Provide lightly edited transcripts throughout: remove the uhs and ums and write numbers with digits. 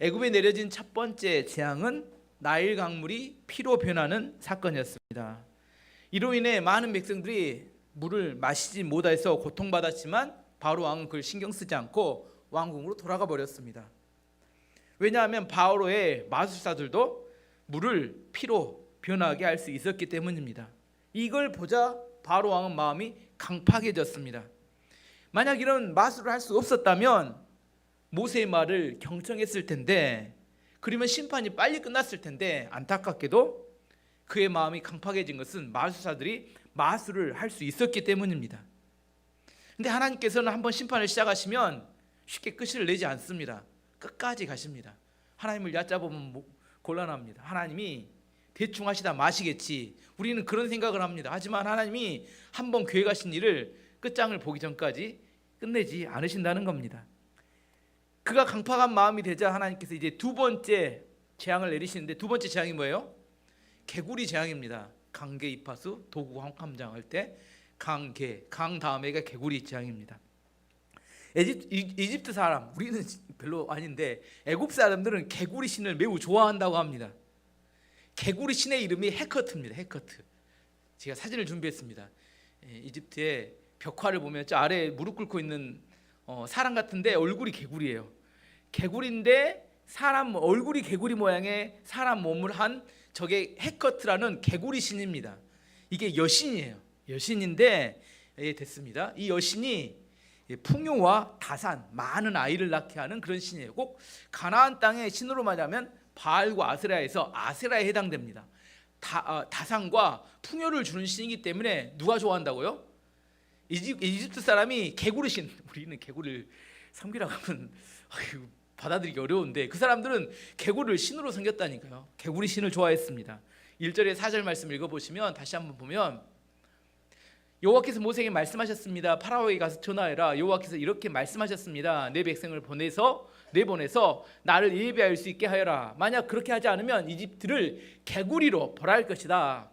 애굽에 내려진 첫 번째 재앙은 나일 강물이 피로 변하는 사건이었습니다. 이로 인해 많은 백성들이 물을 마시지 못해서 고통받았지만 바로 왕은 그걸 신경 쓰지 않고 왕궁으로 돌아가 버렸습니다. 왜냐하면 바로의 마술사들도 물을 피로 변하게 할 수 있었기 때문입니다. 이걸 보자 바로 왕은 마음이 강팍해졌습니다. 만약 이런 마술을 할 수 없었다면 모세의 말을 경청했을 텐데, 그러면 심판이 빨리 끝났을 텐데, 안타깝게도 그의 마음이 강팍해진 것은 마술사들이 마술을 할 수 있었기 때문입니다. 근데 하나님께서는 한번 심판을 시작하시면 쉽게 끝을 내지 않습니다. 끝까지 가십니다. 하나님을 얕잡으면 곤란합니다. 하나님이 대충 하시다 마시겠지, 우리는 그런 생각을 합니다. 하지만 하나님이 한번 계획하신 일을 끝장을 보기 전까지 끝내지 않으신다는 겁니다. 그가 강팍한 마음이 되자 하나님께서 이제 두 번째 재앙을 내리시는데, 두 번째 재앙이 뭐예요? 개구리 재앙입니다. 강개 이파수 도구 함장 할 때 강개, 강 다음에가 개구리 재앙입니다. 이집트 사람, 우리는 별로 아닌데 애굽 사람들은 개구리 신을 매우 좋아한다고 합니다. 개구리 신의 이름이 헤커트입니다. 헤커트. 제가 사진을 준비했습니다. 이집트의 벽화를 보면 저 아래에 무릎 꿇고 있는 사람 같은데 얼굴이 개구리예요. 개구리인데 사람 얼굴이 개구리 모양의 사람 몸을 한 저게 헤커트라는 개구리 신입니다. 이게 여신이에요. 여신인데 됐습니다. 이 여신이 풍요와 다산, 많은 아이를 낳게 하는 그런 신이에요. 꼭 가나안 땅의 신으로 말하면 바알과 아세라에서 아세라에 해당됩니다. 다산과 풍요를 주는 신이기 때문에 누가 좋아한다고요? 이집트 사람이 개구리 신, 우리는 개구리를 섬기라고 하면 받아들이기 어려운데 그 사람들은 개구리를 신으로 섬겼다니까요. 개구리 신을 좋아했습니다. 1절에 4절 말씀 읽어보시면, 다시 한번 보면, 여호와께서 모세에게 말씀하셨습니다. 파라오에게 가서 전하해라. 여호와께서 이렇게 말씀하셨습니다. 내 백성을 내보내서 나를 예배할 수 있게 하여라. 만약 그렇게 하지 않으면 이집트를 개구리로 벌할 것이다.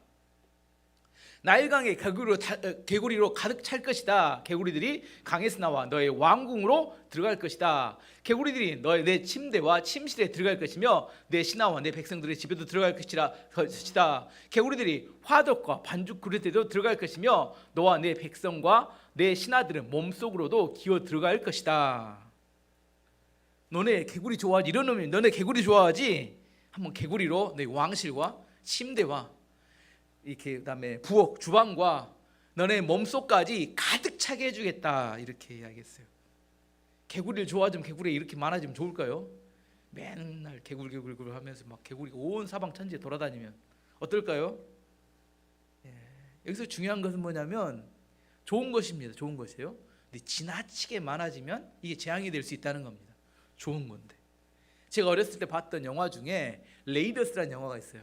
나일강에 개구리로 가득 찰 것이다. 개구리들이 강에서 나와 너의 왕궁으로 들어갈 것이다. 개구리들이 내 침대와 침실에 들어갈 것이며 내 신하와 내 백성들의 집에도 들어갈 것이다. 개구리들이 화덕과 반죽 그릇에도 들어갈 것이며 너와 내 백성과 내 신하들은 몸속으로도 기어 들어갈 것이다. 너네 개구리 좋아하지? 이런 놈이 너네 개구리 좋아하지? 한번 개구리로 내 왕실과 침대와 이렇게 그다음에 부엌, 주방과 너네 몸속까지 가득 차게 해주겠다, 이렇게 이야기했어요. 개구리를 좋아하면 개구리가 이렇게 많아지면 좋을까요? 맨날 개구리 하면서 막 개구리가 온 사방 천지에 돌아다니면 어떨까요? 여기서 중요한 것은 뭐냐면 좋은 것입니다. 좋은 것이에요. 근데 지나치게 많아지면 이게 재앙이 될 수 있다는 겁니다. 좋은 건데. 제가 어렸을 때 봤던 영화 중에 레이더스라는 영화가 있어요.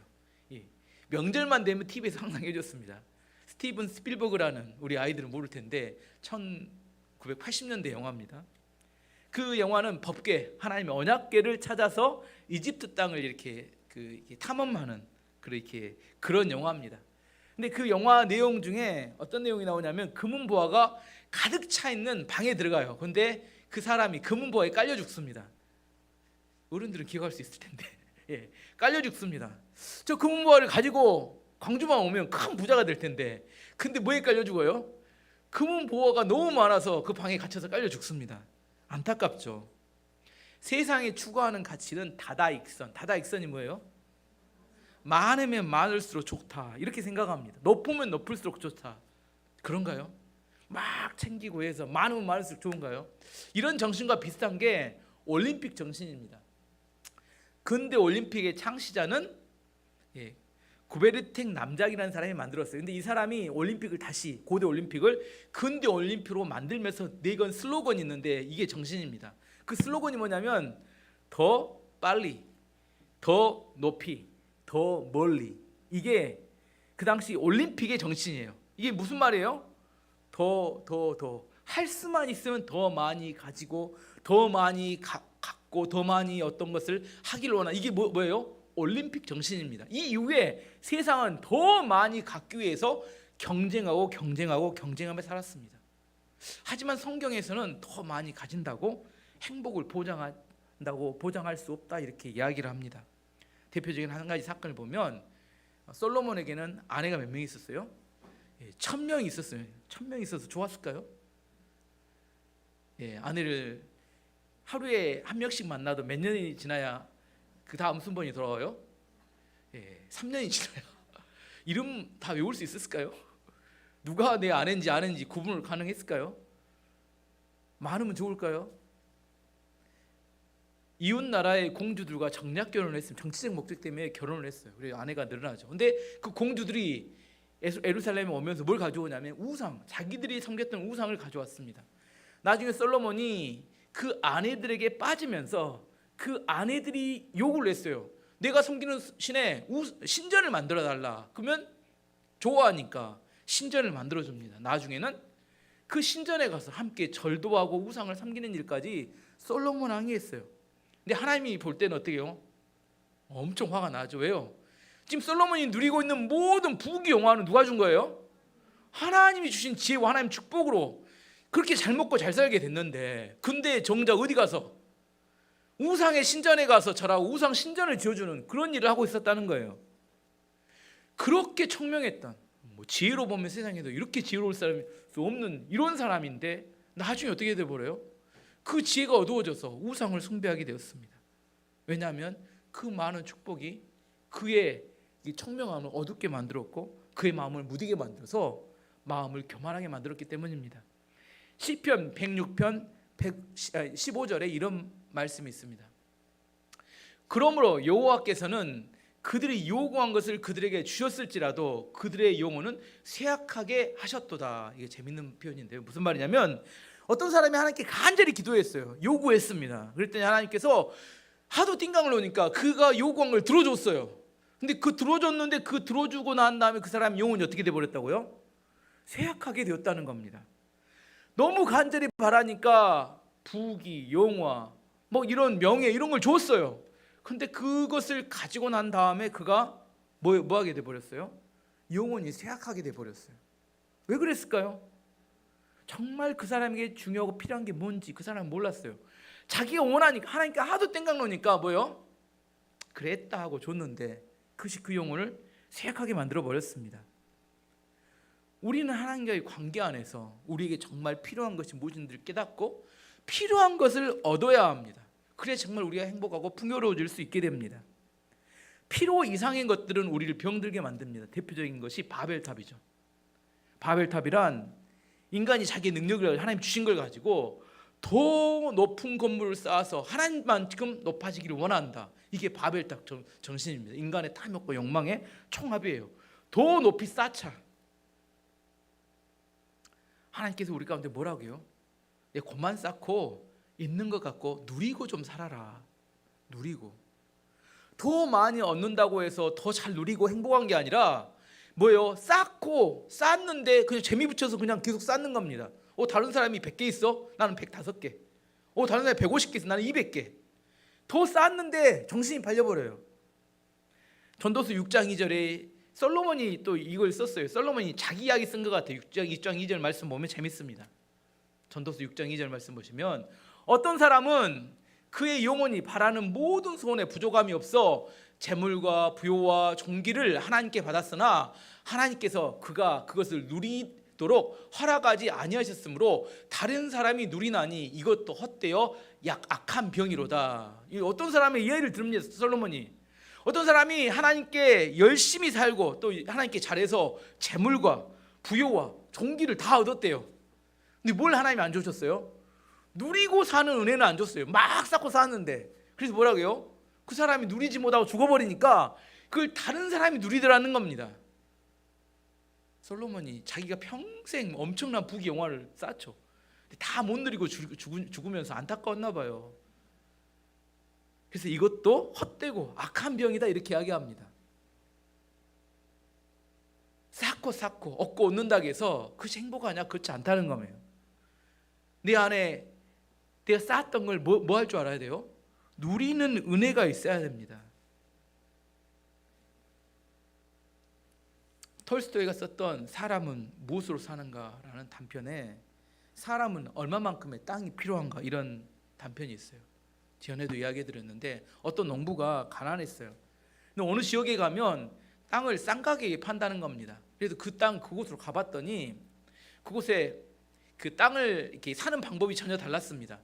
명절만 되면 TV에서 항상 해줬습니다. 스티븐 스필버그라는, 우리 아이들은 모를 텐데 1980년대 영화입니다. 그 영화는 법궤, 하나님의 언약궤를 찾아서 이집트 땅을 이렇게 탐험하는 그런 영화입니다. 근데 그 영화 내용 중에 어떤 내용이 나오냐면 금은보화가 가득 차 있는 방에 들어가요. 근데 그 사람이 금은보화에 깔려 죽습니다. 어른들은 기억할 수 있을 텐데 깔려 죽습니다. 저 금은보화를 가지고 광주만 오면 큰 부자가 될 텐데, 근데 뭐에 깔려 죽어요? 금은보화가 너무 많아서 그 방에 갇혀서 깔려 죽습니다. 안타깝죠. 세상에 추구하는 가치는 다다익선이 뭐예요? 많으면 많을수록 좋다, 이렇게 생각합니다. 높으면 높을수록 좋다, 그런가요? 막 챙기고 해서 많으면 많을수록 좋은가요? 이런 정신과 비슷한 게 올림픽 정신입니다. 근대 올림픽의 창시자는 구베르텍 남작이라는 사람이 만들었어요. 근데 이 사람이 올림픽을 다시, 고대 올림픽을 근대 올림픽으로 만들면서 내건 슬로건이 있는데 이게 정신입니다. 그 슬로건이 뭐냐면 더 빨리, 더 높이, 더 멀리. 이게 그 당시 올림픽의 정신이에요. 이게 무슨 말이에요? 더 할 수만 있으면 더 많이 가지고 더 많이 갖고 더 많이 어떤 것을 하기를 원하는, 이게 뭐예요? 올림픽 정신입니다. 이 이후에 세상은 더 많이 갖기 위해서 경쟁하며 살았습니다. 하지만 성경에서는 더 많이 가진다고 행복을 보장하지 한다고 보장할 수 없다 이렇게 이야기를 합니다. 대표적인 한 가지 사건을 보면 솔로몬에게는 아내가 몇 명이 있었어요? 1000명이 있었어요. 1000명이 있어서 좋았을까요? 아내를 하루에 한 명씩 만나도 몇 년이 지나야 그 다음 순번이 돌아와요? 3년이 지나야 이름 다 외울 수 있었을까요? 누가 내 아내인지 아는지 구분을 가능했을까요? 많으면 좋을까요? 이웃 나라의 공주들과 정략 결혼을 했으면 정치적 목적 때문에 결혼을 했어요. 그래서 아내가 늘어나죠. 근데 그 공주들이 예루살렘에 오면서 뭘 가져오냐면 우상, 자기들이 섬겼던 우상을 가져왔습니다. 나중에 솔로몬이 그 아내들에게 빠지면서 그 아내들이 요구를 했어요. 내가 섬기는 신에 신전을 만들어 달라. 그러면 좋아하니까 신전을 만들어 줍니다. 나중에는 그 신전에 가서 함께 절도 하고 우상을 섬기는 일까지 솔로몬 왕이 했어요. 근데 하나님이 볼 때는 어떻게 해요? 엄청 화가 나죠. 왜요? 지금 솔로몬이 누리고 있는 모든 부귀 영화는 누가 준 거예요? 하나님이 주신 지혜와 하나님 축복으로 그렇게 잘 먹고 잘 살게 됐는데, 근데 정작 어디 가서 우상의 신전에 가서 절하고 우상 신전을 지어주는 그런 일을 하고 있었다는 거예요. 그렇게 청명했던, 지혜로 보면 세상에도 이렇게 지혜로울 사람이 없는 이런 사람인데 나중에 어떻게 돼버려요? 그 지혜가 어두워져서 우상을 숭배하게 되었습니다. 왜냐하면 그 많은 축복이 그의 이 청명함을 어둡게 만들었고 그의 마음을 무디게 만들어서 마음을 교만하게 만들었기 때문입니다. 시편 106편 15절에 이런 말씀이 있습니다. 그러므로 여호와께서는 그들이 요구한 것을 그들에게 주셨을지라도 그들의 영혼은 쇠약하게 하셨도다. 이게 재밌는 표현인데요. 무슨 말이냐면 어떤 사람이 하나님께 간절히 기도했어요. 요구했습니다. 그랬더니 하나님께서 하도 띵강을 놓으니까 그가 요구한 걸 들어줬어요. 근데 그 들어줬는데 그 들어주고 난 다음에 그 사람 영혼이 어떻게 돼버렸다고요? 쇠약하게 되었다는 겁니다. 너무 간절히 바라니까 부귀, 영화, 뭐 이런 명예 이런 걸 줬어요. 근데 그것을 가지고 난 다음에 그가 뭐 하게 돼버렸어요? 영혼이 쇠약하게 돼버렸어요. 왜 그랬을까요? 정말 그 사람에게 중요하고 필요한 게 뭔지 그 사람은 몰랐어요. 자기가 원하니까 하나님께 하도 땡강 놓으니까 뭐요? 그랬다 하고 줬는데 그것이 그 영혼을 쇠약하게 만들어 버렸습니다. 우리는 하나님과의 관계 안에서 우리에게 정말 필요한 것이 무엇인지를 깨닫고 필요한 것을 얻어야 합니다. 그래야 정말 우리가 행복하고 풍요로워질 수 있게 됩니다. 필요 이상의 것들은 우리를 병들게 만듭니다. 대표적인 것이 바벨탑이죠. 바벨탑이란 인간이 자기의 능력을 하나님 주신 걸 가지고 더 높은 건물을 쌓아서 하나님만큼 높아지기를 원한다. 이게 바벨탑 정신입니다. 인간의 탐욕과 욕망의 총합이에요. 더 높이 쌓자. 하나님께서 우리 가운데 뭐라고 해요? 내 것만 쌓고 있는 것 같고 누리고 좀 살아라. 누리고 더 많이 얻는다고 해서 더 잘 누리고 행복한 게 아니라 뭐예요? 쌓고 쌓는데 그냥 재미 붙여서 그냥 계속 쌓는 겁니다. 다른 사람이 100개 있어? 나는 105개. 다른 사람이 150개 있어? 나는 200개. 더 쌓는데 정신이 팔려버려요. 전도서 6장 2절에 솔로몬이 또 이걸 썼어요. 솔로몬이 자기 이야기 쓴 것 같아요. 6장 2절 말씀 보면 재밌습니다. 전도서 6장 2절 말씀 보시면 어떤 사람은 그의 영혼이 바라는 모든 소원에 부족함이 없어 재물과 부요와 존귀를 하나님께 받았으나 하나님께서 그가 그것을 누리도록 허락하지 아니하셨으므로 다른 사람이 누리나니 이것도 헛되어 악한 병이로다. 어떤 사람의 예를 들습니다. 솔로몬이 어떤 사람이 하나님께 열심히 살고 또 하나님께 잘해서 재물과 부요와 존귀를 다 얻었대요. 근데 뭘 하나님이 안 주셨어요? 누리고 사는 은혜는 안 줬어요. 막 쌓고 사는데. 그래서 뭐라고요? 그 사람이 누리지 못하고 죽어버리니까 그걸 다른 사람이 누리더라는 겁니다. 솔로몬이 자기가 평생 엄청난 부귀 영화를 쌓죠. 다 못 누리고 죽으면서 안타까웠나 봐요. 그래서 이것도 헛되고 악한 병이다 이렇게 이야기합니다. 쌓고 얻고 얻는다고 해서 그것이 행복하냐? 그렇지 않다는 거예요. 내 안에 내가 쌓았던 걸 뭐 할 줄 알아야 돼요? 누리는 은혜가 있어야 됩니다. 톨스토이가 썼던 사람은 무엇으로 사는가라는 단편에 사람은 얼마만큼의 땅이 필요한가 이런 단편이 있어요. 전에도 이야기 드렸는데 어떤 농부가 가난했어요. 근데 어느 지역에 가면 땅을 싼 가격에 판다는 겁니다. 그래서 그곳으로 가봤더니 그곳에 그 땅을 이렇게 사는 방법이 전혀 달랐습니다.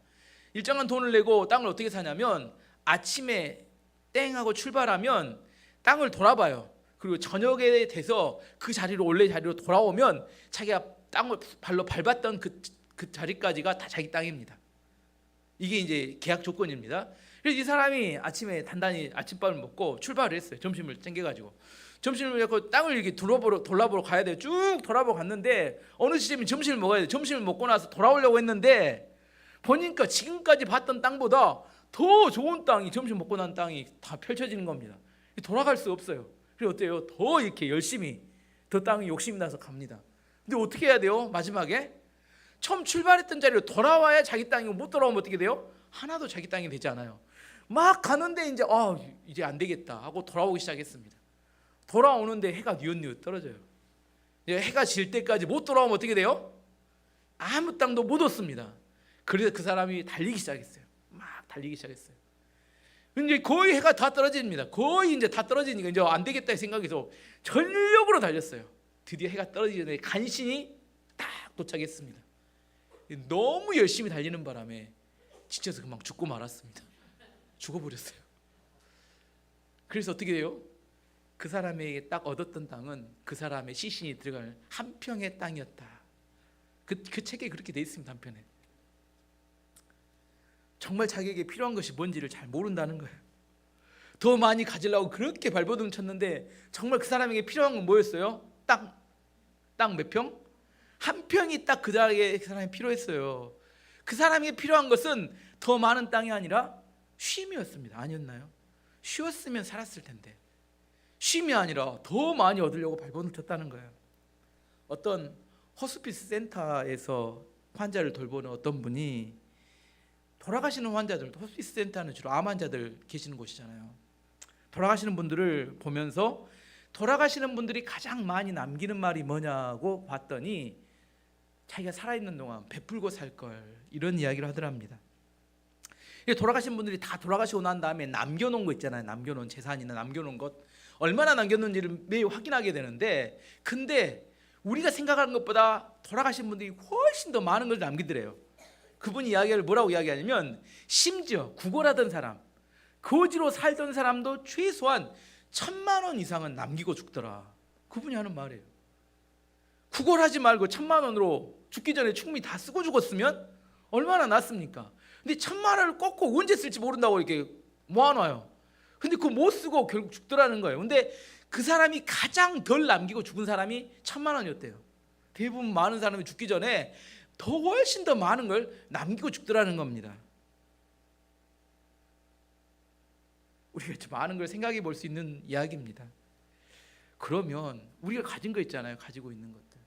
일정한 돈을 내고 땅을 어떻게 사냐면 아침에 땡하고 출발하면 땅을 돌아봐요. 그리고 저녁에 돼서 그 자리로 원래 자리로 돌아오면 자기가 땅을 발로 밟았던 그 자리까지가 다 자기 땅입니다. 이게 이제 계약 조건입니다. 그래서 이 사람이 아침에 단단히 아침밥을 먹고 출발을 했어요. 점심을 챙겨가지고 점심을 먹고 땅을 이렇게 돌아보러 가야 돼요. 쭉 돌아보러 갔는데 어느 시점에 점심을 먹어야 돼요. 점심을 먹고 나서 돌아오려고 했는데 보니까 지금까지 봤던 땅보다 더 좋은 땅이, 점심 먹고 난 땅이 다 펼쳐지는 겁니다. 돌아갈 수 없어요. 그래서 어때요? 더 이렇게 열심히 더 땅이 욕심이 나서 갑니다. 근데 어떻게 해야 돼요? 마지막에 처음 출발했던 자리로 돌아와야 자기 땅이고 못 돌아오면 어떻게 돼요? 하나도 자기 땅이 되지 않아요. 막 가는데 이제 안 되겠다 하고 돌아오기 시작했습니다. 돌아오는데 해가 뉘엿뉘엿 떨어져요. 해가 질 때까지 못 돌아오면 어떻게 돼요? 아무 땅도 못 얻습니다. 그래서 그 사람이 달리기 시작했어요. 막 달리기 시작했어요. 근데 거의 해가 다 떨어집니다. 거의 이제 다 떨어지니까 이제 안 되겠다 생각해서 전력으로 달렸어요. 드디어 해가 떨어지기 전에 간신히 딱 도착했습니다. 너무 열심히 달리는 바람에 지쳐서 금방 죽고 말았습니다. 죽어버렸어요. 그래서 어떻게 돼요? 그 사람에게 딱 얻었던 땅은 그 사람의 시신이 들어갈 한 평의 땅이었다. 그 책에 그렇게 돼 있습니다. 한편에. 정말 자기에게 필요한 것이 뭔지를 잘 모른다는 거예요. 더 많이 가지려고 그렇게 발버둥 쳤는데 정말 그 사람에게 필요한 건 뭐였어요? 땅 몇 평? 한 평이 딱 그 사람이 필요했어요. 그 사람에게 필요한 것은 더 많은 땅이 아니라 쉼이었습니다. 아니었나요? 쉬었으면 살았을 텐데 쉼이 아니라 더 많이 얻으려고 발버둥 쳤다는 거예요. 어떤 호스피스 센터에서 환자를 돌보는 어떤 분이 돌아가시는 환자들, 호스피스 센터는 주로 암 환자들 계시는 곳이잖아요. 돌아가시는 분들을 보면서 돌아가시는 분들이 가장 많이 남기는 말이 뭐냐고 봤더니 자기가 살아있는 동안 베풀고 살 걸, 이런 이야기를 하더랍니다. 돌아가신 분들이 다 돌아가시고 난 다음에 남겨놓은 거 있잖아요. 남겨놓은 재산이나 남겨놓은 것, 얼마나 남겼는지를 매일 확인하게 되는데, 근데 우리가 생각하는 것보다 돌아가신 분들이 훨씬 더 많은 걸 남기더래요. 그분이 이야기를 뭐라고 이야기하냐면, 심지어 구걸하던 사람, 거지로 살던 사람도 최소한 1,000만 원 이상은 남기고 죽더라. 그분이 하는 말이에요. 구걸하지 말고 1,000만 원으로 죽기 전에 충분히 다 쓰고 죽었으면 얼마나 낫습니까? 근데 1,000만 원을 꺾고 언제 쓸지 모른다고 이렇게 모아놔요. 근데 그거 못 쓰고 결국 죽더라는 거예요. 근데 그 사람이 가장 덜 남기고 죽은 사람이 1,000만 원이었대요. 대부분 많은 사람이 죽기 전에 더 훨씬 더 많은 걸 남기고 죽더라는 겁니다. 우리가 좀 많은 걸 생각해 볼 수 있는 이야기입니다. 그러면 우리가 가진 거 있잖아요. 가지고 있는 것들.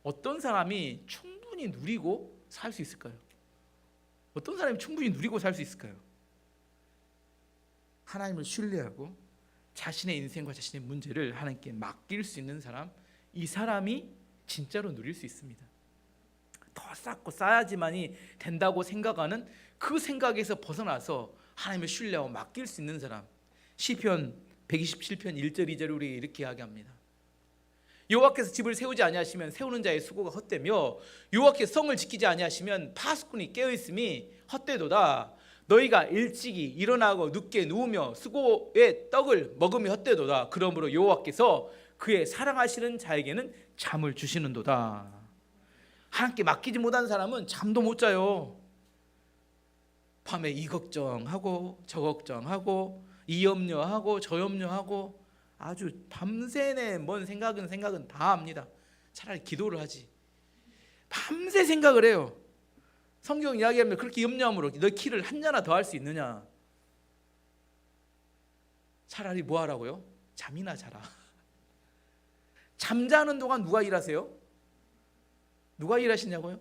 어떤 사람이 충분히 누리고 살 수 있을까요? 어떤 사람이 충분히 누리고 살 수 있을까요? 하나님을 신뢰하고 자신의 인생과 자신의 문제를 하나님께 맡길 수 있는 사람, 이 사람이 진짜로 누릴 수 있습니다. 더 쌓고 쌓아야지만이 된다고 생각하는 그 생각에서 벗어나서 하나님을 신뢰하고 맡길 수 있는 사람, 시편 127편 1절 2절을 우리에게 이렇게 이야기합니다. 여호와께서 집을 세우지 아니하시면 세우는 자의 수고가 헛되며 여호와께서 성을 지키지 아니하시면 파수꾼이 깨어있음이 헛되도다. 너희가 일찍이 일어나고 늦게 누우며 수고의 떡을 먹으며 헛되도다. 그러므로 여호와께서 그의 사랑하시는 자에게는 잠을 주시는도다. 하나님께 맡기지 못한 사람은 잠도 못 자요. 밤에 이 걱정하고 저 걱정하고 이 염려하고 저 염려하고 아주 밤새내 뭔 생각은 다 합니다. 차라리 기도를 하지. 밤새 생각을 해요. 성경 이야기하면 그렇게 염려함으로 너 키를 한 자나 더 할 수 있느냐. 차라리 뭐 하라고요? 잠이나 자라. 잠자는 동안 누가 일하세요? 누가 일하시냐고요?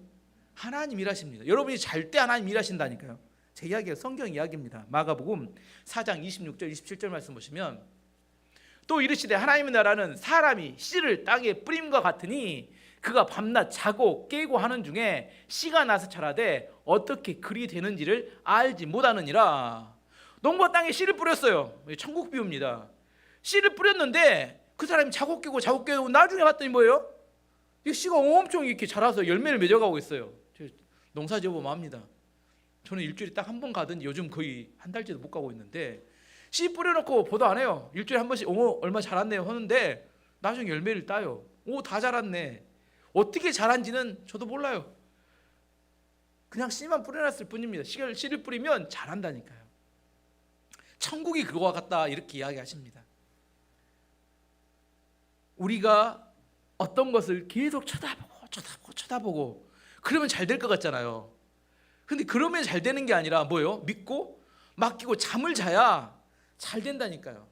하나님 일하십니다. 여러분이 잘 때 하나님 일하신다니까요. 제 이야기가 성경 이야기입니다. 마가복음 4장 26절 27절 말씀 보시면, 또 이르시되 하나님의 나라는 사람이 씨를 땅에 뿌림과 같으니 그가 밤낮 자고 깨고 하는 중에 씨가 나서 자라되 어떻게 그리 되는지를 알지 못하느니라. 농부가 땅에 씨를 뿌렸어요. 천국 비유입니다. 씨를 뿌렸는데 그 사람이 자국 깨고 나중에 봤더니 뭐예요? 이 씨가 엄청 이렇게 자라서 열매를 맺어가고 있어요. 농사 지어보면 압니다. 저는 일주일에 딱 한 번 가든지 요즘 거의 한 달째도 못 가고 있는데, 씨 뿌려놓고 보도 안 해요. 일주일에 한 번씩 얼마 자랐네요 하는데 나중에 열매를 따요. 다 자랐네. 어떻게 자란지는 저도 몰라요. 그냥 씨만 뿌려놨을 뿐입니다. 씨를 뿌리면 자란다니까요. 천국이 그거와 같다 이렇게 이야기하십니다. 우리가 어떤 것을 계속 쳐다보고 그러면 잘 될 것 같잖아요. 근데 그러면 잘 되는 게 아니라 뭐예요? 믿고 맡기고 잠을 자야 잘 된다니까요.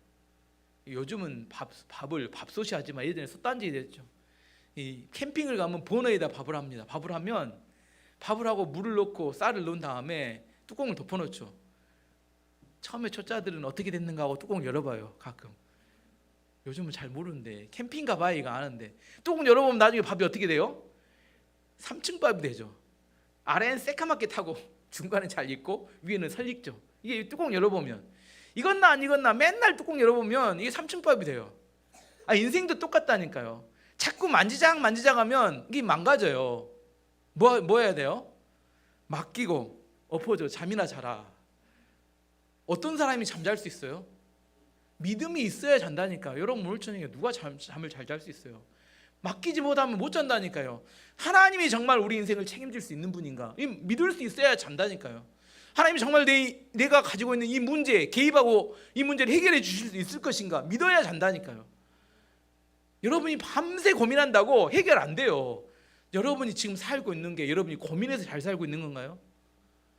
요즘은 밥솥이 하지만 예전에 솥단지 됐죠. 이 캠핑을 가면 버너에다 밥을 합니다. 밥을 하면 밥을 하고 물을 넣고 쌀을 넣은 다음에 뚜껑을 덮어놓죠. 처음에 초짜들은 어떻게 됐는가 하고 뚜껑을 열어봐요. 가끔. 요즘은 잘 모르는데 캠핑 가봐야 이거 아는데, 뚜껑 열어보면 나중에 밥이 어떻게 돼요? 3층 밥이 되죠. 아래는 새까맣게 타고 중간에 잘 익고 위에는 설 익죠. 이게 뚜껑 열어보면 익었나 안 익었나 맨날 뚜껑 열어보면 이게 3층 밥이 돼요. 인생도 똑같다니까요. 자꾸 만지작 하면 이게 망가져요. 뭐 해야 돼요? 맡기고 엎어져 잠이나 자라. 어떤 사람이 잠잘 수 있어요? 믿음이 있어야 잔다니까. 여러분 오늘 저녁에 누가 잠을 잘 잘 수 있어요? 맡기지 못하면 못 잔다니까요. 하나님이 정말 우리 인생을 책임질 수 있는 분인가? 믿을 수 있어야 잔다니까요. 하나님이 정말 내가 가지고 있는 이 문제에 개입하고 이 문제를 해결해 주실 수 있을 것인가? 믿어야 잔다니까요. 여러분이 밤새 고민한다고 해결 안 돼요. 여러분이 지금 살고 있는 게 여러분이 고민해서 잘 살고 있는 건가요?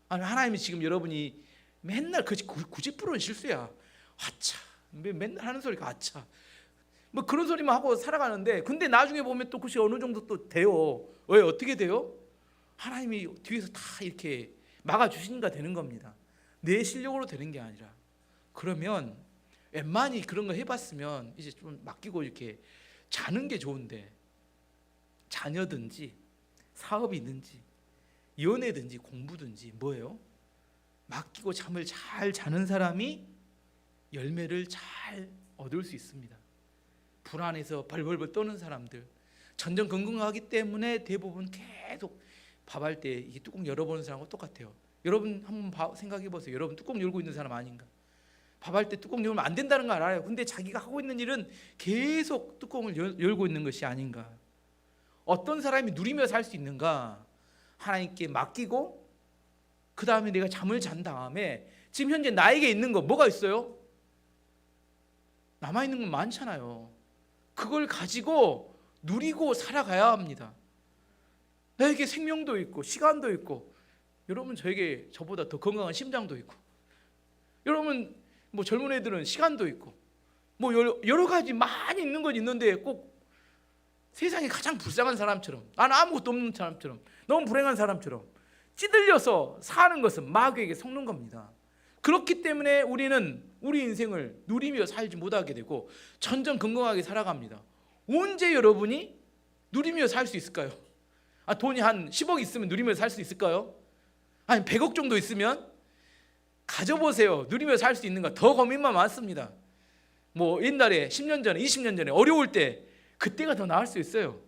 아니 하나님이 지금 여러분이 맨날 90%는 실수야. 아차, 맨날 하는 소리가 아차. 뭐 그런 소리만 하고 살아가는데, 근데 나중에 보면 또 그것이 어느 정도 또 돼요. 왜 어떻게 돼요? 하나님이 뒤에서 다 이렇게 막아주시니까 되는 겁니다. 내 실력으로 되는 게 아니라. 그러면 웬만히 그런 거 해봤으면 이제 좀 맡기고 이렇게 자는 게 좋은데, 자녀든지 사업이든지 연애든지 공부든지 뭐예요? 맡기고 잠을 잘 자는 사람이 열매를 잘 얻을 수 있습니다. 불안해서 벌벌벌 떠는 사람들, 전전긍긍하기 때문에 대부분 계속 밥할 때 이 뚜껑 열어보는 사람하고 똑같아요. 여러분 한번 생각해 보세요. 여러분 뚜껑 열고 있는 사람 아닌가? 밥할 때 뚜껑 열면 안 된다는 걸 알아요. 근데 자기가 하고 있는 일은 계속 뚜껑을 열고 있는 것이 아닌가? 어떤 사람이 누리며 살 수 있는가? 하나님께 맡기고 그 다음에 내가 잠을 잔 다음에 지금 현재 나에게 있는 거 뭐가 있어요? 남아있는 건 많잖아요. 그걸 가지고 누리고 살아가야 합니다. 나에게 생명도 있고 시간도 있고, 여러분 저보다 더 건강한 심장도 있고, 여러분 뭐 젊은 애들은 시간도 있고 뭐 여러 가지 많이 있는 건 있는데 꼭 세상에 가장 불쌍한 사람처럼, 나는 아무것도 없는 사람처럼, 너무 불행한 사람처럼 찌들려서 사는 것은 마귀에게 속는 겁니다. 그렇기 때문에 우리는 우리 인생을 누리며 살지 못하게 되고 전전긍긍하게 살아갑니다. 언제 여러분이 누리며 살 수 있을까요? 돈이 한 10억 있으면 누리며 살 수 있을까요? 아니 100억 정도 있으면 가져보세요. 누리며 살 수 있는가? 더 고민만 많습니다. 뭐 옛날에 10년 전에 20년 전에 어려울 때 그때가 더 나을 수 있어요.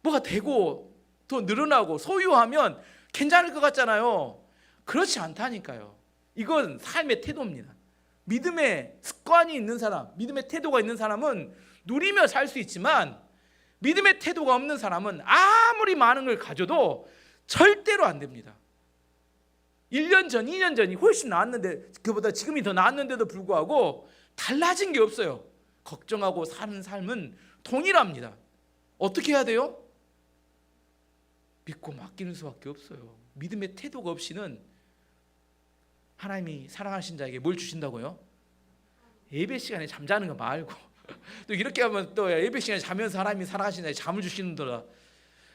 뭐가 되고 더 늘어나고 소유하면 괜찮을 것 같잖아요. 그렇지 않다니까요. 이건 삶의 태도입니다. 믿음의 습관이 있는 사람, 믿음의 태도가 있는 사람은 누리며 살 수 있지만, 믿음의 태도가 없는 사람은 아무리 많은 걸 가져도 절대로 안 됩니다. 1년 전, 2년 전이 훨씬 나았는데, 그보다 지금이 더 나았는데도 불구하고 달라진 게 없어요. 걱정하고 사는 삶은 동일합니다. 어떻게 해야 돼요? 믿고 맡기는 수밖에 없어요. 믿음의 태도가 없이는 하나님이 사랑하신 자에게 뭘 주신다고요? 예배 시간에 잠자는 거 말고 또 이렇게 하면 또 예배 시간에 자면서 하나님이 사랑하신 자에게 잠을 주시는도다,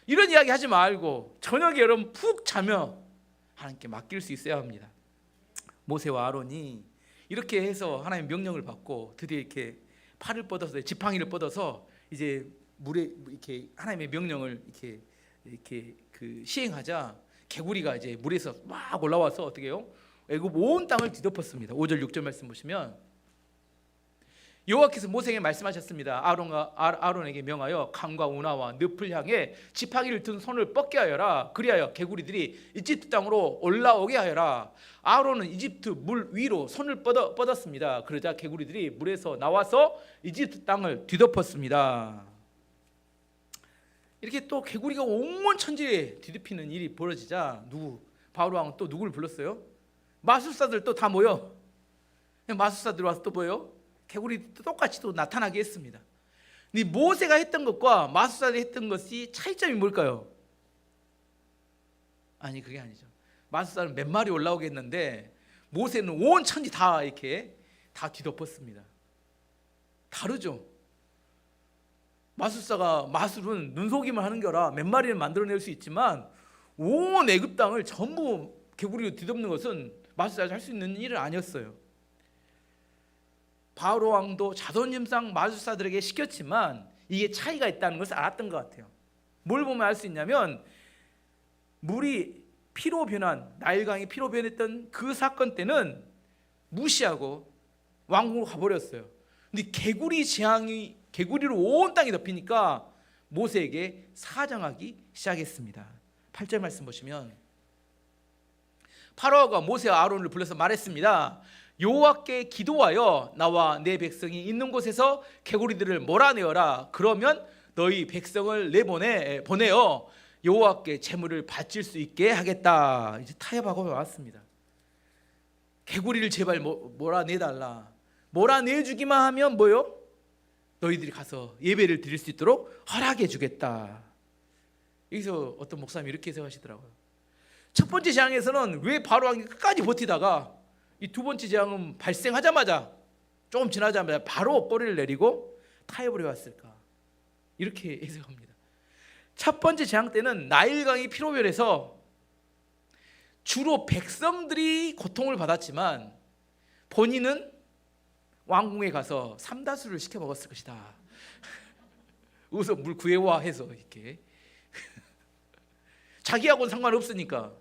이런 이야기 하지 말고 저녁에 여러분 푹 자며 하나님께 맡길 수 있어야 합니다. 모세와 아론이 이렇게 해서 하나님 명령을 받고 드디어 이렇게 팔을 뻗어서 지팡이를 뻗어서 이제 물에 이렇게 하나님의 명령을 이렇게 그 시행하자 개구리가 이제 물에서 막 올라와서 어떻게 해요? 애굽 온 땅을 뒤덮었습니다. 5절 6절 말씀 보시면 여호와께서 모세에게 말씀하셨습니다. 아론에게 명하여 강과 운하와 늪을 향해 지팡이를 든 손을 뻗게 하여라. 그리하여 개구리들이 이집트 땅으로 올라오게 하여라. 아론은 이집트 물 위로 손을 뻗었습니다. 그러자 개구리들이 물에서 나와서 이집트 땅을 뒤덮었습니다. 이렇게 또 개구리가 온 천지에 뒤덮이는 일이 벌어지자 바로 왕은 또 누구를 불렀어요? 마술사들 또 다 모여. 마술사들 와서 또 뭐예요? 개구리 똑같이 또 나타나게 했습니다. 근데 모세가 했던 것과 마술사들이 했던 것이 차이점이 뭘까요? 아니 그게 아니죠. 마술사는 몇 마리 올라오게 했는데 모세는 온 천지 다 이렇게 다 뒤덮었습니다. 다르죠. 마술사가 마술은 눈속임을 하는 거라 몇 마리를 만들어낼 수 있지만 온 애굽 땅을 전부 개구리로 뒤덮는 것은 마술사가 할 수 있는 일은 아니었어요. 바로 왕도 자존심상 마술사들에게 시켰지만 이게 차이가 있다는 것을 알았던 것 같아요. 뭘 보면 알 수 있냐면 물이 피로 변한 나일강이 피로 변했던 그 사건 때는 무시하고 왕궁으로 가버렸어요. 근데 개구리로 온 땅이 덮이니까 모세에게 사정하기 시작했습니다. 8절 말씀 보시면 파라오가 모세와 아론을 불러서 말했습니다. 여호와께 기도하여 나와 내 백성이 있는 곳에서 개구리들을 몰아내어라. 그러면 너희 백성을 보내어 여호와께 제물을 바칠 수 있게 하겠다. 이제 타협하고 왔습니다. 개구리를 제발 몰아내달라. 몰아내주기만 하면 뭐요? 너희들이 가서 예배를 드릴 수 있도록 허락해 주겠다. 여기서 어떤 목사님이 이렇게 해석하시더라고요. 첫 번째 재앙에서는 왜 바로 왕이 끝까지 버티다가 이 두 번째 재앙은 발생하자마자 조금 지나자마자 바로 꼬리를 내리고 타협을 해왔을까? 이렇게 해석합니다. 첫 번째 재앙 때는 나일강이 피로 변해서 주로 백성들이 고통을 받았지만 본인은 왕궁에 가서 삼다수를 시켜 먹었을 것이다. 우선 물 구해와 해서 이렇게 자기하고는 상관없으니까.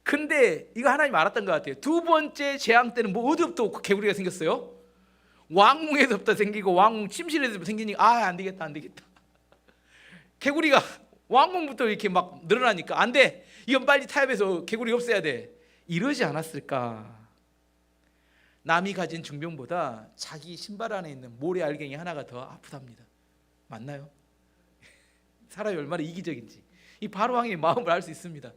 근데 이거 하나님 알았던 것 같아요. 두 번째 재앙 때는 뭐 어디부터 개구리가 생겼어요? 왕궁에서부터 생기고 왕궁 침실에서부터 생기니까 안 되겠다. 개구리가 왕궁부터 이렇게 막 늘어나니까 안 돼. 이건 빨리 타협해서 개구리 없애야 돼. 이러지 않았을까? 남이 가진 중병보다 자기 신발 안에 있는 모래 알갱이 하나가 더 아프답니다. 맞나요? 사람이 얼마나 이기적인지 이 바로 왕의 마음을 알 수 있습니다.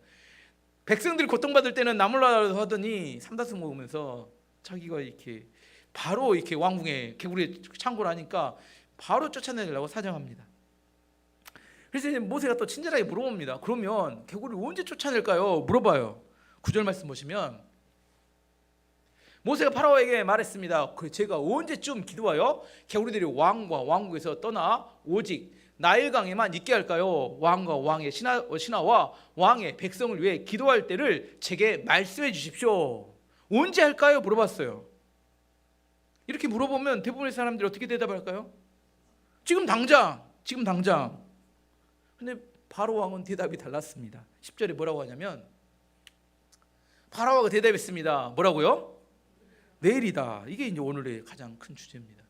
백성들이 고통받을 때는 나몰라라 하더니 삼다수 먹으면서 자기가 이렇게 바로 이렇게 왕궁에 개구리 창고를 하니까 바로 쫓아내려고 사정합니다. 그래서 이제 모세가 또 친절하게 물어봅니다. 그러면 개구리를 언제 쫓아낼까요? 물어봐요. 9절 말씀 보시면 모세가 파라오에게 말했습니다. 제가 언제쯤 기도하여 개구리들이 왕과 왕국에서 떠나 오직 나일강에만 있게 할까요? 왕과 왕의 신하와 왕의 백성을 위해 기도할 때를 제게 말씀해 주십시오. 언제 할까요? 물어봤어요. 이렇게 물어보면 대부분의 사람들이 어떻게 대답할까요? 지금 당장. 근데 바로 왕은 대답이 달랐습니다. 10절에 뭐라고 하냐면 파라오가 대답했습니다. 뭐라고요? 내일이다. 이게 이제 오늘의 가장 큰 주제입니다.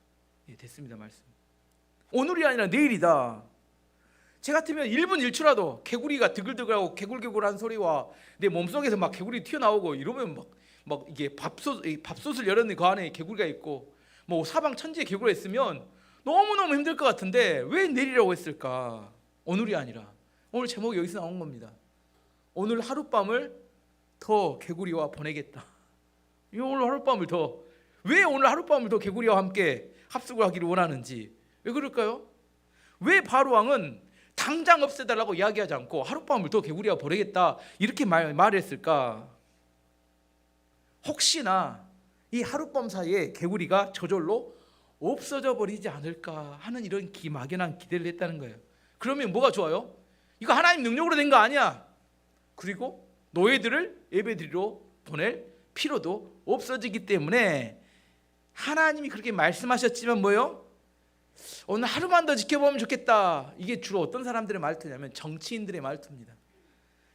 예, 됐습니다. 말씀. 오늘이 아니라 내일이다. 제 같으면 1분 1초라도 개구리가 드글드글하고 개굴개굴한 소리와 내 몸속에서 막 개구리 튀어나오고 이러면 막 이게 밥솥을 열었는데 그 안에 개구리가 있고 뭐 사방 천지에 개구리가 있으면 너무너무 힘들 것 같은데 왜 내일이라고 했을까? 오늘이 아니라 오늘 제목이 여기서 나온 겁니다. 오늘 하룻밤을 더 개구리와 보내겠다. 오늘 하룻밤을 더. 왜 오늘 하룻밤을 더 개구리와 함께 합숙을 하기를 원하는지. 왜 그럴까요? 왜 바로 왕은 당장 없애달라고 이야기하지 않고 하룻밤을 더 개구리와 보내겠다 이렇게 말했을까? 혹시나 이 하룻밤 사이에 개구리가 저절로 없어져 버리지 않을까 하는 이런 막연한 기대를 했다는 거예요. 그러면 뭐가 좋아요? 이거 하나님 능력으로 된 거 아니야. 그리고 노예들을 예배드리러 보낼 필요도 없어지기 때문에 하나님이 그렇게 말씀하셨지만 뭐요? 오늘 하루만 더 지켜보면 좋겠다. 이게 주로 어떤 사람들의 말투냐면 정치인들의 말투입니다.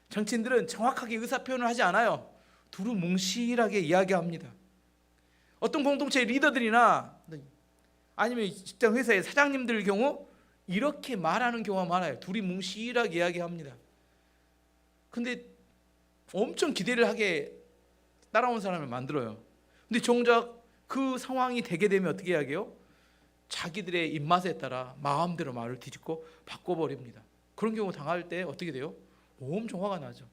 정치인들은 정확하게 의사표현을 하지 않아요. 두루뭉실하게 이야기합니다. 어떤 공동체 리더들이나 아니면 직장 회사의 사장님들 경우 이렇게 말하는 경우가 많아요. 두루뭉실하게 이야기합니다. 근데 엄청 기대를 하게 따라온 사람을 만들어요. 근데 정작 그 상황이 되게 되면 어떻게 이야기해요? 자기들의 입맛에 따라 마음대로 말을 뒤집고 바꿔버립니다. 그런 경우 당할 때 어떻게 돼요? 엄청 화가 나죠.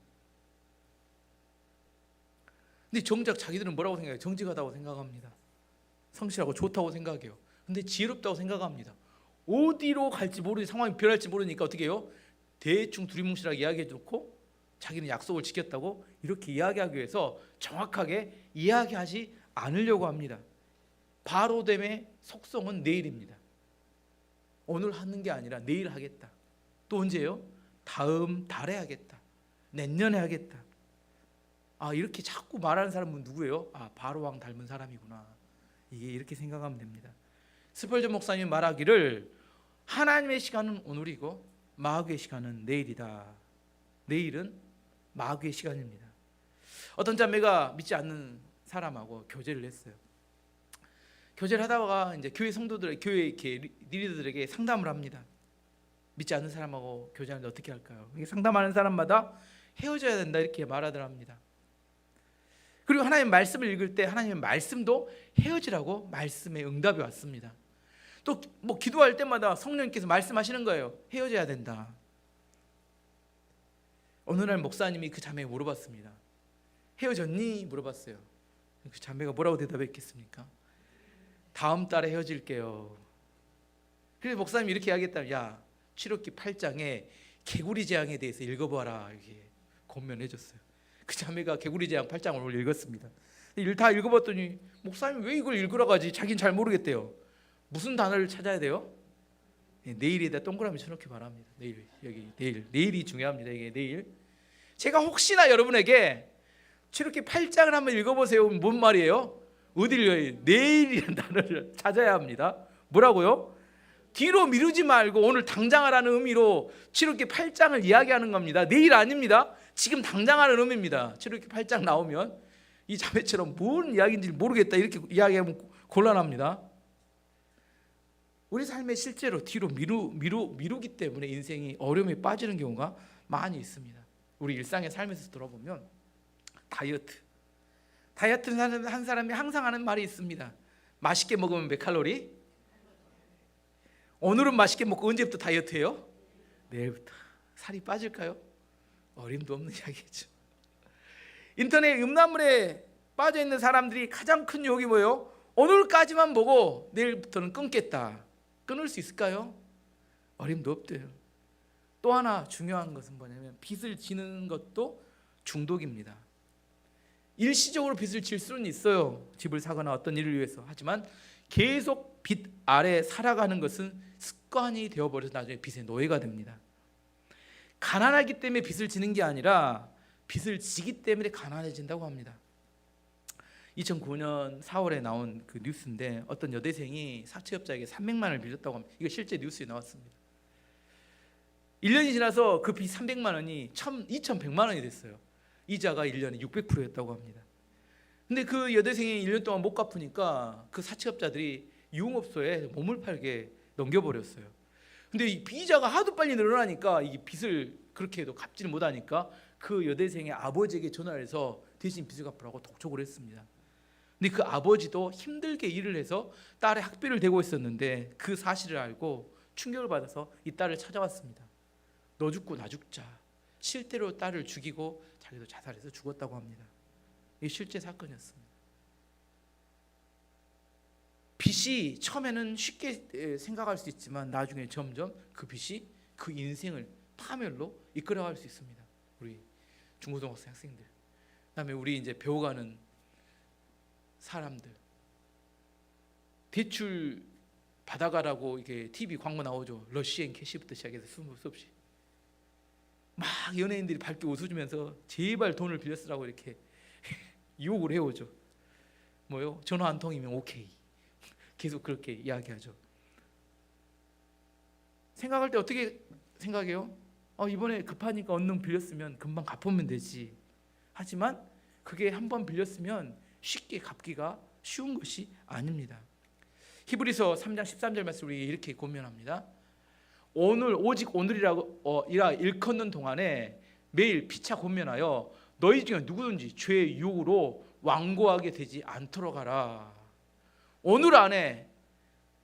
근데 정작 자기들은 뭐라고 생각해요? 정직하다고 생각합니다. 성실하고 좋다고 생각해요. 근데 지혜롭다고 생각합니다. 어디로 갈지 모르니 상황이 변할지 모르니까 어떻게 해요? 대충 두리뭉실하게 이야기해 놓고 자기는 약속을 지켰다고 이렇게 이야기하기 위해서 정확하게 이야기하지 않으려고 합니다. 바로됨의 속성은 내일입니다. 오늘 하는 게 아니라 내일 하겠다. 또 언제요? 다음 달에 하겠다. 내년에 하겠다. 이렇게 자꾸 말하는 사람은 누구예요? 바로왕 닮은 사람이구나. 이게 이렇게 생각하면 됩니다. 스펄전 목사님 말하기를 하나님의 시간은 오늘이고 마귀의 시간은 내일이다. 내일은 마귀의 시간입니다. 어떤 자매가 믿지 않는 사람하고 교제를 했어요. 교제를 하다가 이제 교회 성도들, 교회 이렇게 리더들에게 상담을 합니다. 믿지 않는 사람하고 교제하는데 어떻게 할까요? 상담하는 사람마다 헤어져야 된다 이렇게 말하더랍니다. 그리고 하나님의 말씀을 읽을 때 하나님의 말씀도 헤어지라고 말씀의 응답이 왔습니다. 또 뭐 기도할 때마다 성령님께서 말씀하시는 거예요. 헤어져야 된다. 어느 날 목사님이 그 자매에게 물어봤습니다. 헤어졌니? 물어봤어요. 그 자매가 뭐라고 대답했겠습니까? 다음 달에 헤어질게요. 그래서 목사님이 이렇게 이야기했다. 야, 출애굽기 8장에 개구리 재앙에 대해서 읽어봐라. 이렇게 권면해줬어요. 그 자매가 개구리 재앙 8장을 오늘 읽었습니다. 다 읽어봤더니 목사님이 왜 이걸 읽으라고 하지? 자기는 잘 모르겠대요. 무슨 단어를 찾아야 돼요? 내일에다 동그라미 쳐놓기 바랍니다. 내일, 여기 내일이 중요합니다. 이게 내일. 제가 혹시나 여러분에게 출애굽기 8장을 한번 읽어보세요. 뭔 말이에요? 어디를 내일이라는 단어를 찾아야 합니다. 뭐라고요? 뒤로 미루지 말고 오늘 당장 하라는 의미로 출애굽기 8장을 이야기하는 겁니다. 내일 아닙니다. 지금 당장 하는 의미입니다. 출애굽기 8장 나오면 이 자매처럼 뭔 이야기인지 모르겠다 이렇게 이야기하면 곤란합니다. 우리 삶에 실제로 뒤로 미루기 때문에 인생이 어려움에 빠지는 경우가 많이 있습니다. 우리 일상의 삶에서 들어보면 다이어트를 한 사람이 항상 하는 말이 있습니다. 맛있게 먹으면 몇 칼로리? 오늘은 맛있게 먹고 언제부터 다이어트해요? 내일부터. 살이 빠질까요? 어림도 없는 이야기죠. 인터넷 음란물에 빠져있는 사람들이 가장 큰 유혹이 뭐예요? 오늘까지만 보고 내일부터는 끊겠다. 끊을 수 있을까요? 어림도 없대요. 또 하나 중요한 것은 뭐냐면 빚을 지는 것도 중독입니다. 일시적으로 빚을 질 수는 있어요. 집을 사거나 어떤 일을 위해서. 하지만 계속 빚 아래 살아가는 것은 습관이 되어버려서 나중에 빚의 노예가 됩니다. 가난하기 때문에 빚을 지는 게 아니라 빚을 지기 때문에 가난해진다고 합니다. 2009년 4월에 나온 그 뉴스인데 어떤 여대생이 사채업자에게 300만 원을 빌렸다고 합니다. 이거 실제 뉴스에 나왔습니다. 1년이 지나서 그 빚 300만 원이 2,100만 원이 됐어요. 이자가 1년에 600%였다고 합니다. 근데 그 여대생이 1년 동안 못 갚으니까 그 사채업자들이 유흥업소에 몸을 팔게 넘겨버렸어요. 근데 이 비자가 하도 빨리 늘어나니까 이 빚을 그렇게 해도 갚지를 못하니까 그 여대생의 아버지에게 전화를 해서 대신 빚을 갚으라고 독촉을 했습니다. 근데 그 아버지도 힘들게 일을 해서 딸의 학비를 대고 있었는데 그 사실을 알고 충격을 받아서 이 딸을 찾아왔습니다. 너 죽고 나 죽자. 실제로 딸을 죽이고 자기도 자살해서 죽었다고 합니다. 이게 실제 사건이었습니다. 빚이 처음에는 쉽게 생각할 수 있지만 나중에 점점 그 빚이 그 인생을 파멸로 이끌어갈 수 있습니다. 우리 중고등학생 학생들, 그다음에 우리 이제 배워가는 사람들, 대출 받아가라고 이게 TV 광고 나오죠. 러시앤 캐시부터 시작해서 수없이 막 연예인들이 밝게 웃어주면서 제발 돈을 빌려 쓰라고 이렇게 유혹을 해오죠. 뭐요? 전화 한 통이면 오케이. 계속 그렇게 이야기하죠. 생각할 때 어떻게 생각해요? 이번에 급하니까 얼른 빌렸으면 금방 갚으면 되지. 하지만 그게 한번 빌렸으면 쉽게 갚기가 쉬운 것이 아닙니다. 히브리서 3장 13절 말씀을 이렇게 고면합니다. 오늘 오직 오늘이라고 일컫는 동안에 매일 피차 권면하여 너희 중에 누구든지 죄의 유혹으로 완고하게 되지 않도록 하라. 오늘 안에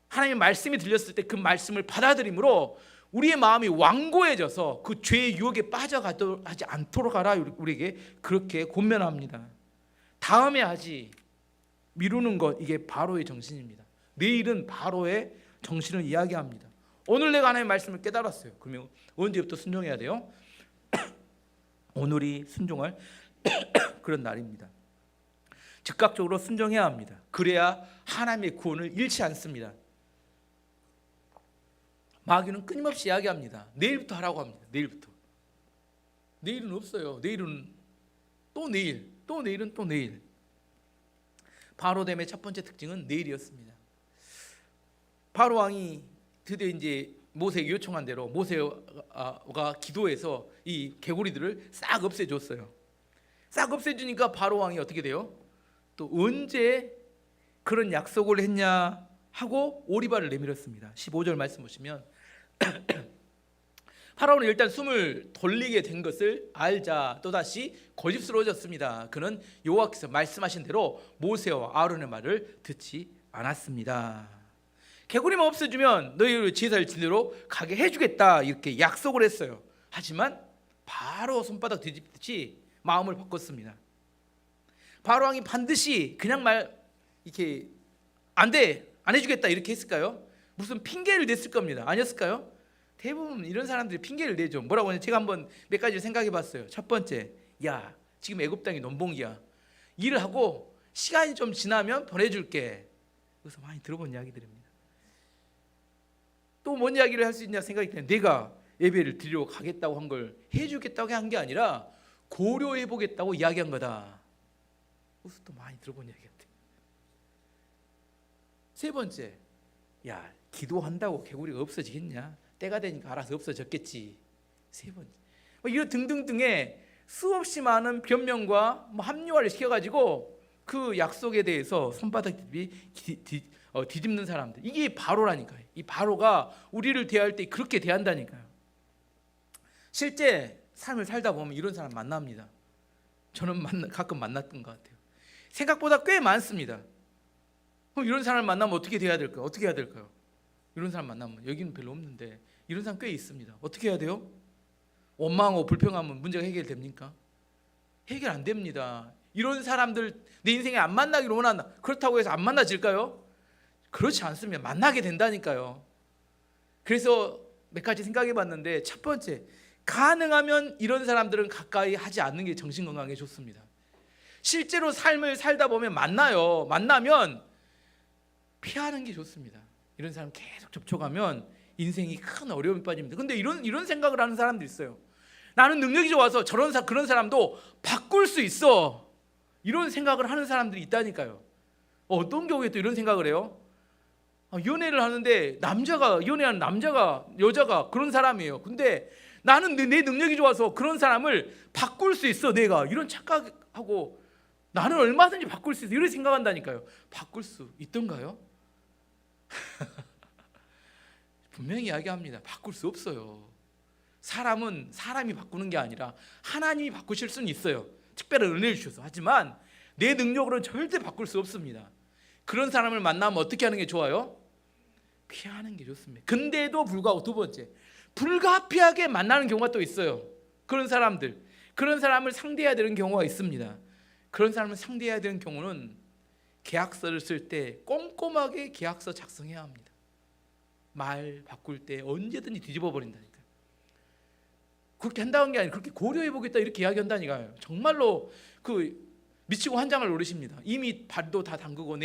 하나님의 말씀이 들렸을 때 그 말씀을 받아들임으로 우리의 마음이 완고해져서 그 죄의 유혹에 빠져가지 않도록 하라. 우리에게 그렇게 권면합니다. 다음에 하지, 미루는 것, 이게 바로의 정신입니다. 내일은 바로의 정신을 이야기합니다. 오늘 내가 하나님의 말씀을 깨달았어요. 그러면 언제부터 순종해야 돼요? 오늘이 순종할 그런 날입니다. 즉각적으로 순종해야 합니다. 그래야 하나님의 구원을 잃지 않습니다. 마귀는 끊임없이 이야기합니다. 내일부터 하라고 합니다. 내일부터. 내일은 없어요. 내일은 또 내일, 또 내일은 또 내일. 바로됨의 첫 번째 특징은 내일이었습니다. 바로 왕이 드디어 이제 모세에게 요청한 대로 모세가 기도해서 이 개구리들을 싹 없애줬어요. 싹 없애주니까 바로 왕이 어떻게 돼요? 또 언제 그런 약속을 했냐 하고 오리발을 내밀었습니다. 15절 말씀 보시면 파라오는 일단 숨을 돌리게 된 것을 알자 또다시 고집스러워졌습니다. 그는 여호와께서 말씀하신 대로 모세와 아론의 말을 듣지 않았습니다. 개구리만 없애주면 너희를 제사를 제대로 가게 해주겠다 이렇게 약속을 했어요. 하지만 바로 손바닥 뒤집듯이 마음을 바꿨습니다. 바로 왕이 반드시 그냥 이렇게 안 돼, 안 해주겠다 이렇게 했을까요? 무슨 핑계를 냈을 겁니다. 아니었을까요? 대부분 이런 사람들이 핑계를 내죠. 뭐라고 하냐? 제가 한번 몇 가지를 생각해 봤어요. 첫 번째, 야 지금 애굽 땅이 논봉이야. 일을 하고 시간이 좀 지나면 보내줄게. 그래서 많이 들어본 이야기들입니다. 또 뭔 이야기를 할 수 있냐 생각이 드는데, 내가 예배를 드리러 가겠다고 한 걸 해주겠다고 한 게 아니라 고려해 보겠다고 이야기한 거다. 그래서 또 많이 들어본 이야기 같아요. 세 번째, 야 기도한다고 개구리가 없어지겠냐? 때가 되니까 알아서 없어졌겠지. 세 번째, 이런 등등등의 수없이 많은 변명과 합리화를 시켜가지고 그 약속에 대해서 손바닥 뒤집는 사람들, 이게 바로라니까요. 이 바로가 우리를 대할 때 그렇게 대한다니까요. 실제 삶을 살다 보면 이런 사람 만납니다. 저는 가끔 만났던 것 같아요. 생각보다 꽤 많습니다. 그럼 이런 사람을 만나면 어떻게 돼야 될까요? 어떻게 해야 될까요? 이런 사람 만나면, 여기는 별로 없는데 이런 사람 꽤 있습니다. 어떻게 해야 돼요? 원망하고 불평하면 문제가 해결됩니까? 해결 안 됩니다. 이런 사람들 내 인생에 안 만나기를 원한다. 그렇다고 해서 안 만나질까요? 그렇지 않습니다. 만나게 된다니까요. 그래서 몇 가지 생각해 봤는데, 첫 번째, 가능하면 이런 사람들은 가까이 하지 않는 게 정신건강에 좋습니다. 실제로 삶을 살다 보면 만나요. 만나면 피하는 게 좋습니다. 이런 사람 계속 접촉하면 인생이 큰 어려움에 빠집니다. 근데 이런 생각을 하는 사람도 있어요. 나는 능력이 좋아서 그런 사람도 바꿀 수 있어. 이런 생각을 하는 사람들이 있다니까요. 어떤 경우에 또 이런 생각을 해요? 연애를 하는데 연애하는 여자가 그런 사람이에요. 근데 나는 내 능력이 좋아서 그런 사람을 바꿀 수 있어. 내가 이런 착각하고 나는 얼마든지 바꿀 수 있어. 이런 생각한다니까요. 바꿀 수 있던가요? 분명히 이야기합니다. 바꿀 수 없어요. 사람은 사람이 바꾸는 게 아니라 하나님이 바꾸실 수는 있어요. 특별한 은혜를 주셔서. 하지만 내 능력으로는 절대 바꿀 수 없습니다. 그런 사람을 만나면 어떻게 하는 게 좋아요? 피하는 게 좋습니다. 근데도 불구하고 두 번째, 불가피하게 만나는 경우가 또 있어요. 그런 사람을 상대해야 되는 경우가 있습니다. 그런 사람을 상대해야 되는 경우는 계약서를 쓸 때 꼼꼼하게 계약서 작성해야 합니다. 말 바꿀 때 언제든지 뒤집어 버린다니까요. 그렇게 한다는 게 아니라 그렇게 고려해 보겠다 이렇게 이야기한다니까요. 정말로 미치고 환장을 노리십니다. 이미 발도 다 담그고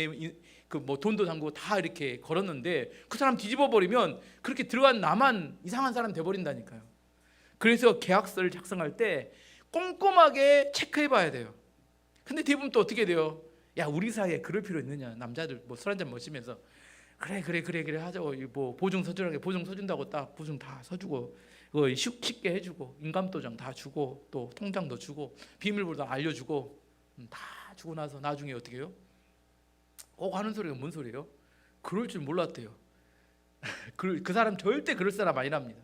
돈도 담그고 다 이렇게 걸었는데 그 사람 뒤집어 버리면 그렇게 들어간 나만 이상한 사람 돼 버린다니까요. 그래서 계약서를 작성할 때 꼼꼼하게 체크해 봐야 돼요. 근데 대부분 또 어떻게 돼요? 야, 우리 사이에 그럴 필요 있느냐? 남자들 술 한잔 마시면서 그래 하자고, 보증 서주라게 보증 서준다고 딱 보증 다 서주고, 쉽게 해주고, 인감도장 다 주고, 또 통장도 주고, 비밀번호 다 알려주고, 다 주고 나서 나중에 어떻게 해요? 꼭 하는 소리가 뭔 소리예요? 그럴 줄 몰랐대요. 그 사람 절대 그럴 사람 아니랍니다.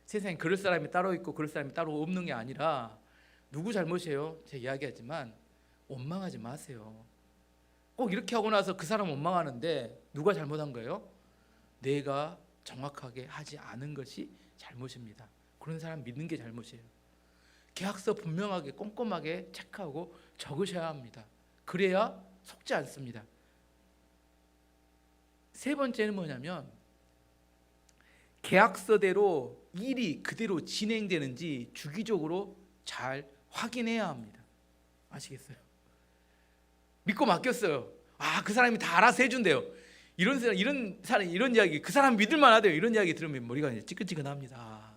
세상에 그럴 사람이 따로 있고 그럴 사람이 따로 없는 게 아니라 누구 잘못이에요? 제가 이야기하지만 원망하지 마세요. 꼭 이렇게 하고 나서 그 사람 원망하는데 누가 잘못한 거예요? 내가 정확하게 하지 않은 것이 잘못입니다. 그런 사람 믿는 게 잘못이에요. 계약서 분명하게 꼼꼼하게 체크하고 적으셔야 합니다. 그래야 속지 않습니다. 세 번째는 뭐냐면 계약서대로 일이 그대로 진행되는지 주기적으로 잘 확인해야 합니다. 아시겠어요? 믿고 맡겼어요. 그 사람이 다 알아서 해준대요. 이런 사람 이런 이야기, 그 사람 믿을만하대요. 이런 이야기 들으면 머리가 이제 찌끈찌끈합니다.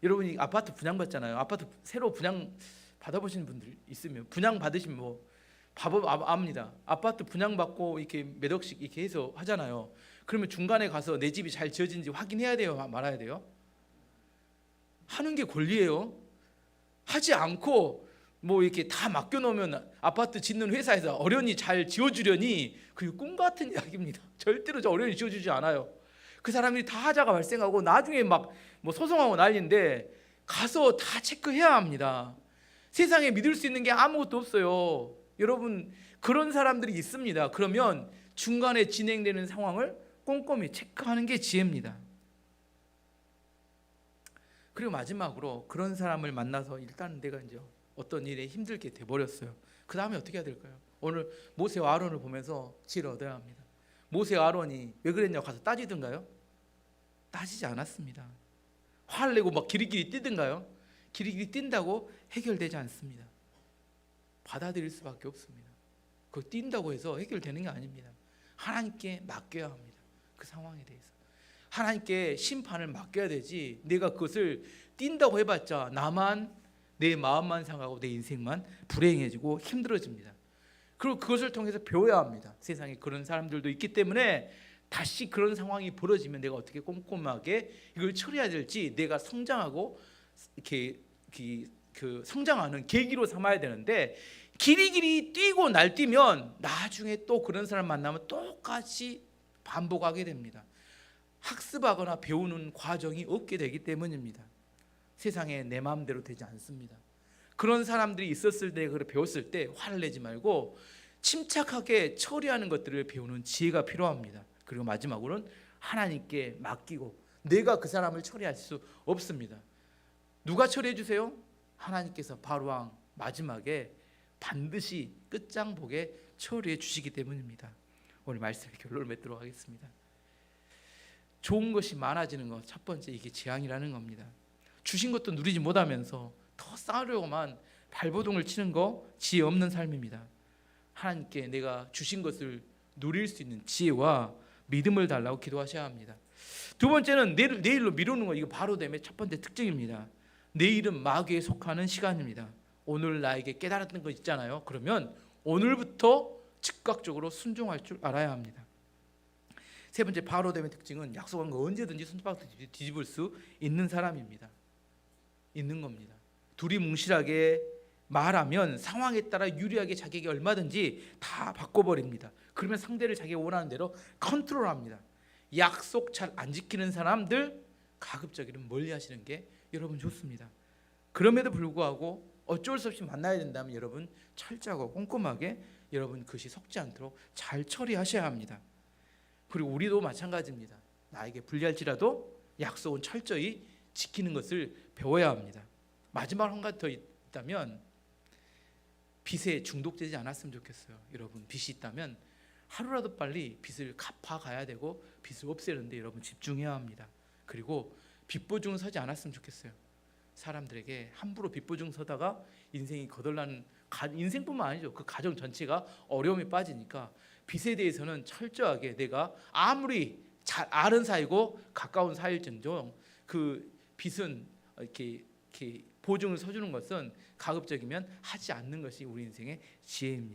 여러분이 아파트 분양받잖아요. 아파트 새로 분양 받아보시는 분들 있으면 분양 받으시면 뭐 압니다. 아파트 분양받고 이렇게 몇 억씩 이렇게 해서 하잖아요. 그러면 중간에 가서 내 집이 잘 지어진지 확인해야 돼요, 말아야 돼요? 하는 게 권리예요. 하지 않고 뭐 이렇게 다 맡겨놓으면 아파트 짓는 회사에서 어련히 잘 지어주려니 그게 꿈 같은 이야기입니다. 절대로 어련히 지어주지 않아요. 그 사람들이 다 하자가 발생하고 나중에 막 뭐 소송하고 난리인데 가서 다 체크해야 합니다. 세상에 믿을 수 있는 게 아무것도 없어요. 여러분, 그런 사람들이 있습니다. 그러면 중간에 진행되는 상황을 꼼꼼히 체크하는 게 지혜입니다. 그리고 마지막으로 그런 사람을 만나서 일단 내가 이제 어떤 일에 힘들게 돼버렸어요. 그 다음에 어떻게 해야 될까요? 오늘 모세와 아론을 보면서 지혜를 얻어야 합니다. 모세와 아론이 왜 그랬냐고 가서 따지든가요? 따지지 않았습니다. 화를 내고 막 기리기리 뛰든가요? 기리기리 뛴다고 해결되지 않습니다. 받아들일 수밖에 없습니다. 그거 뛴다고 해서 해결되는 게 아닙니다. 하나님께 맡겨야 합니다. 그 상황에 대해서 하나님께 심판을 맡겨야 되지, 내가 그것을 뛴다고 해봤자 나만, 내 마음만 상하고 내 인생만 불행해지고 힘들어집니다. 그리고 그것을 통해서 배워야 합니다. 세상에 그런 사람들도 있기 때문에 다시 그런 상황이 벌어지면 내가 어떻게 꼼꼼하게 이걸 처리해야 될지, 내가 성장하고 이렇게 그 성장하는 계기로 삼아야 되는데, 길이길이 뛰고 날뛰면 나중에 또 그런 사람 만나면 똑같이 반복하게 됩니다. 학습하거나 배우는 과정이 없게 되기 때문입니다. 세상에 내 마음대로 되지 않습니다. 그런 사람들이 있었을 때, 그걸 배웠을 때 화를 내지 말고 침착하게 처리하는 것들을 배우는 지혜가 필요합니다. 그리고 마지막으로는 하나님께 맡기고, 내가 그 사람을 처리할 수 없습니다. 누가 처리해 주세요? 하나님께서 바로왕 마지막에 반드시 끝장보게 처리해 주시기 때문입니다. 오늘 말씀의 결론을 맺도록 하겠습니다. 좋은 것이 많아지는 것, 첫 번째 이게 재앙이라는 겁니다. 주신 것도 누리지 못하면서 더 쌓으려고만 발버둥을 치는 거 지혜 없는 삶입니다. 하나님께 내가 주신 것을 누릴 수 있는 지혜와 믿음을 달라고 기도하셔야 합니다. 두 번째는 내일로 미루는 거, 이거 바로 됨의 첫 번째 특징입니다. 내일은 마귀에 속하는 시간입니다. 오늘 나에게 깨달았던 거 있잖아요. 그러면 오늘부터 즉각적으로 순종할 줄 알아야 합니다. 세 번째 바로 됨의 특징은 약속한 거 언제든지 손바닥 뒤집을 수 있는 사람입니다. 있는 겁니다. 둘이 뭉실하게 말하면 상황에 따라 유리하게 자기에게 얼마든지 다 바꿔버립니다. 그러면 상대를 자기가 원하는 대로 컨트롤합니다. 약속 잘 안 지키는 사람들 가급적이면 멀리하시는 게 여러분 좋습니다. 그럼에도 불구하고 어쩔 수 없이 만나야 된다면 여러분 철저하고 꼼꼼하게 여러분 그것이 속지 않도록 잘 처리하셔야 합니다. 그리고 우리도 마찬가지입니다. 나에게 불리할지라도 약속은 철저히 지키는 것을 배워야 합니다. 마지막 한 가지 더 있다면, 빚에 중독되지 않았으면 좋겠어요. 여러분 빚이 있다면 하루라도 빨리 빚을 갚아가야 되고 빚을 없애는데 여러분 집중해야 합니다. 그리고 빚보증 서지 않았으면 좋겠어요. 사람들에게 함부로 빚보증 서다가 인생이 거덜나는, 인생뿐만 아니죠, 그 가정 전체가 어려움에 빠지니까 빚에 대해서는 철저하게 내가 아무리 잘 아는 사이고 가까운 사이일지언정 그 빚은 이렇게 보증을 서주는 것은 가급적이면 하지 않는 것이 우리 인생의 지혜입니다.